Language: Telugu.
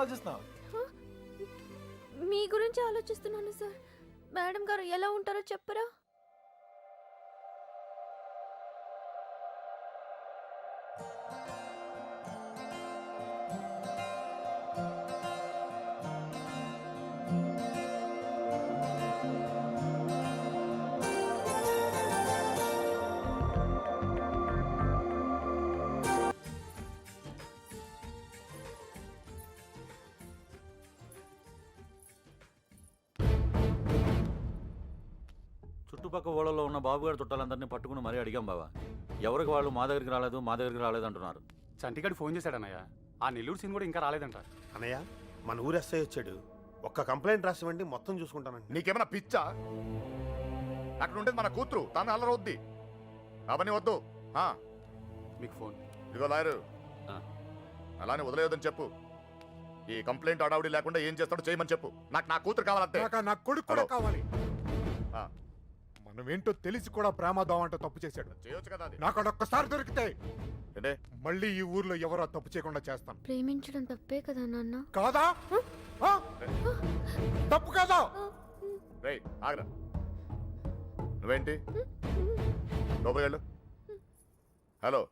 ఆలోచిస్తున్నావు? మీ గురించి ఆలోచిస్తున్నాను సార్. మేడం గారు ఎలా ఉంటారో చెప్పరా? చుట్టుపక్క ఊళ్ళలో ఉన్న బాబుగారి చుట్టాలందరినీ పట్టుకుని మరీ అడిగాం బావా. ఎవరికి వాళ్ళు మా దగ్గరికి రాలేదు అంటున్నారు. చంటిగాడు ఫోన్ చేశాడన్నయ్య. ఆ నెల్లూరు సీన్ కూడా ఇంకా రాలేదంట. అన్నయ్య, మన ఊరు ఎస్ఐ వచ్చాడు. ఒక్క కంప్లైంట్ రాసివ్వండి, మొత్తం చూసుకుంటానండి. నీకేమైనా పిచ్చా? అక్కడ ఉండేది మన కూతురు, తను అల్లరవుద్ది. అవన్నీ వద్దు. మీకు ఫోన్. ఇదిగో లాయరు, అలానే వదిలేయొద్దని చెప్పు. ఈ కంప్లైంట్ అడావుడి లేకుండా ఏం చేస్తాడో చేయమని చెప్పు. నాకు నా కూతురు కావాలంతే. నా కొడుకు కూడా కావాలి. ఆ, మనమేంటో తెలిసి కూడా ప్రేమదాం అంటూ తప్పు చేశాడు. చేయొచ్చు కదా అది. నాకు అదొక్కసారి దొరికితే ఏంటే? మళ్ళీ ఈ ఊర్లో ఎవరో తప్పు చేయకుండా చేస్తాను. ప్రేమించడం తప్పే కదా నాన్న? కాదా? ఆ? తప్పు కాదా? రేయ్ ఆగరా. నువ్వేంటి లోపలికి వెళ్ళు. హలో,